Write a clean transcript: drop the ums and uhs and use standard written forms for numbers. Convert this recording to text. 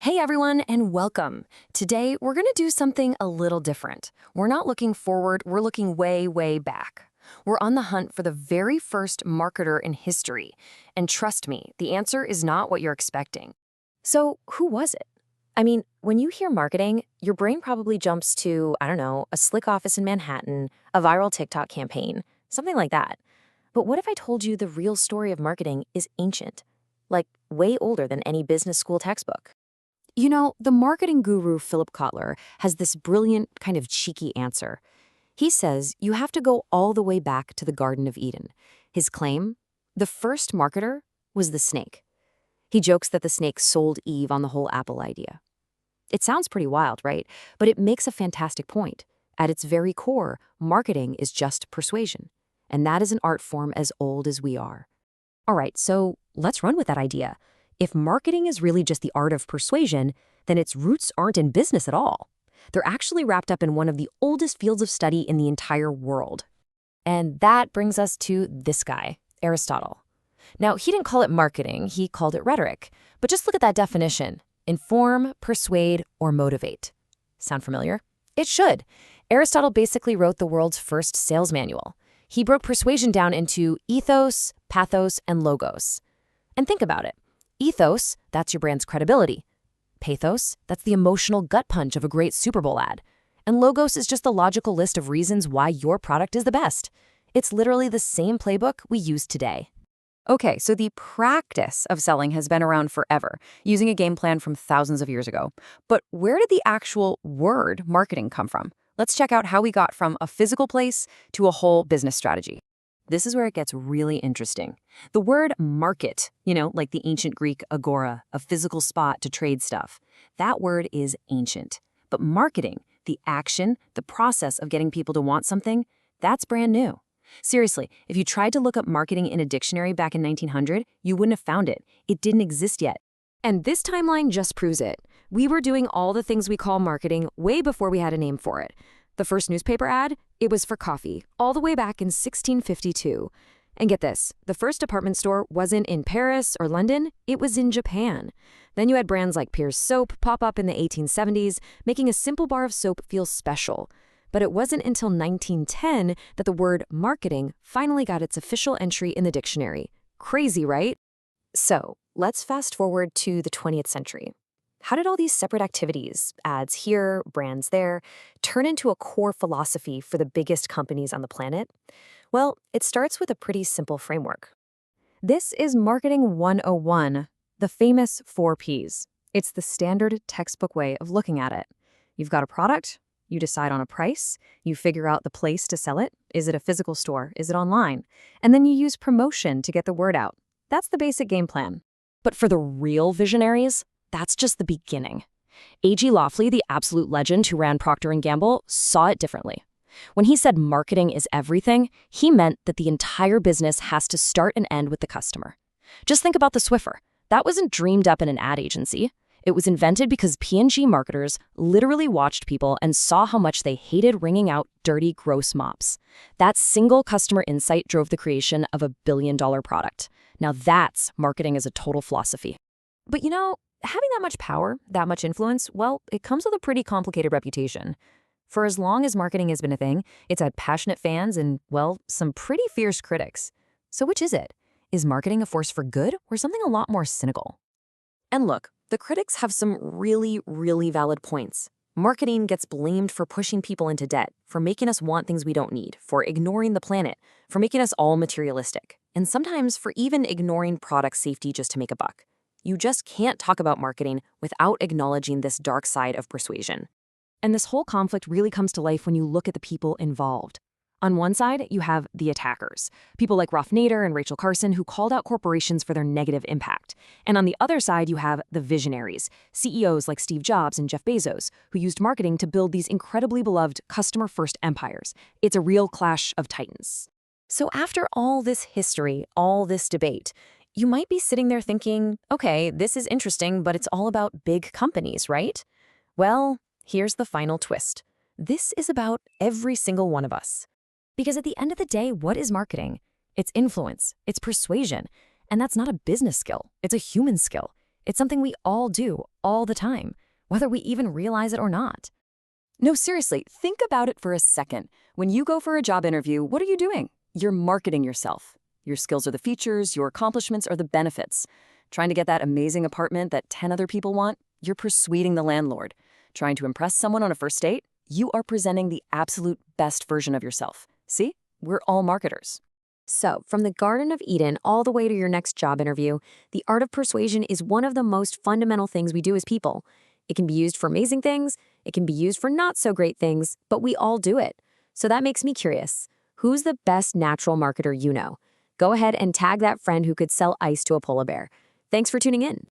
Hey everyone, and welcome. Today, we're going to do something a little different. We're not looking forward, we're looking way, way back. We're on the hunt for the very first marketer in history. And trust me, the answer is not what you're expecting. So, who was it? I mean, when you hear marketing, your brain probably jumps to, I don't know, a slick office in Manhattan, a viral TikTok campaign, something like that. But what if I told you the real story of marketing is ancient? Like, way older than any business school textbook. You know, the marketing guru Philip Kotler has this brilliant, kind of cheeky answer. He says you have to go all the way back to the Garden of Eden. His claim? The first marketer was the snake. He jokes that the snake sold Eve on the whole Apple idea. It sounds pretty wild, right? But it makes a fantastic point. At its very core, marketing is just persuasion. And that is an art form as old as we are. All right, so let's run with that idea. If marketing is really just the art of persuasion, then its roots aren't in business at all. They're actually wrapped up in one of the oldest fields of study in the entire world. And that brings us to this guy, Aristotle. Now, he didn't call it marketing, he called it rhetoric. But just look at that definition: inform, persuade, or motivate. Sound familiar? It should. Aristotle basically wrote the world's first sales manual. He broke persuasion down into ethos, pathos, and logos. And think about it. Ethos, that's your brand's credibility. Pathos, that's the emotional gut punch of a great Super Bowl ad. And logos is just the logical list of reasons why your product is the best. It's literally the same playbook we use today. Okay, so the practice of selling has been around forever, using a game plan from thousands of years ago. But where did the actual word marketing come from? Let's check out how we got from a physical place to a whole business strategy. This is where it gets really interesting. The word market, like the ancient Greek agora, a physical spot to trade stuff, that word is ancient. But marketing, the action, the process of getting people to want something, that's brand new. Seriously, if you tried to look up marketing in a dictionary back in 1900, you wouldn't have found it. It didn't exist yet. And this timeline just proves it. We were doing all the things we call marketing way before we had a name for it. The first newspaper ad, it was for coffee, all the way back in 1652. And get this, the first department store wasn't in Paris or London, it was in Japan. Then you had brands like Pierre's Soap pop up in the 1870s, making a simple bar of soap feel special. But it wasn't until 1910 that the word marketing finally got its official entry in the dictionary. Crazy, right? So, let's fast forward to the 20th century. How did all these separate activities, ads here, brands there, turn into a core philosophy for the biggest companies on the planet? Well, it starts with a pretty simple framework. This is Marketing 101, the famous 4 Ps. It's the standard textbook way of looking at it. You've got a product, you decide on a price, you figure out the place to sell it. Is it a physical store? Is it online? And then you use promotion to get the word out. That's the basic game plan. But for the real visionaries, that's just the beginning. A.G. Lofley, the absolute legend who ran Procter & Gamble, saw it differently. When he said marketing is everything, he meant that the entire business has to start and end with the customer. Just think about the Swiffer. That wasn't dreamed up in an ad agency. It was invented because P&G marketers literally watched people and saw how much they hated wringing out dirty, gross mops. That single customer insight drove the creation of a billion-dollar product. Now that's marketing as a total philosophy. But having that much power, that much influence, well, it comes with a pretty complicated reputation. For as long as marketing has been a thing, it's had passionate fans and, well, some pretty fierce critics. So which is it? Is marketing a force for good or something a lot more cynical? And look, the critics have some really, really valid points. Marketing gets blamed for pushing people into debt, for making us want things we don't need, for ignoring the planet, for making us all materialistic, and sometimes for even ignoring product safety just to make a buck. You just can't talk about marketing without acknowledging this dark side of persuasion. And this whole conflict really comes to life when you look at the people involved. On one side, you have the attackers, people like Ralph Nader and Rachel Carson who called out corporations for their negative impact. And on the other side, you have the visionaries, CEOs like Steve Jobs and Jeff Bezos, who used marketing to build these incredibly beloved customer-first empires. It's a real clash of titans. So after all this history, all this debate, you might be sitting there thinking, okay, this is interesting, but it's all about big companies, right? Well, here's the final twist. This is about every single one of us. Because at the end of the day, what is marketing? It's influence, it's persuasion, and that's not a business skill, it's a human skill. It's something we all do all the time, whether we even realize it or not. No, seriously, think about it for a second. When you go for a job interview, what are you doing? You're marketing yourself. Your skills are the features, your accomplishments are the benefits. Trying to get that amazing apartment that 10 other people want? You're persuading the landlord. Trying to impress someone on a first date? You are presenting the absolute best version of yourself. See? We're all marketers. So, from the Garden of Eden all the way to your next job interview, the art of persuasion is one of the most fundamental things we do as people. It can be used for amazing things, it can be used for not so great things, but we all do it. So that makes me curious. Who's the best natural marketer you know? Go ahead and tag that friend who could sell ice to a polar bear. Thanks for tuning in.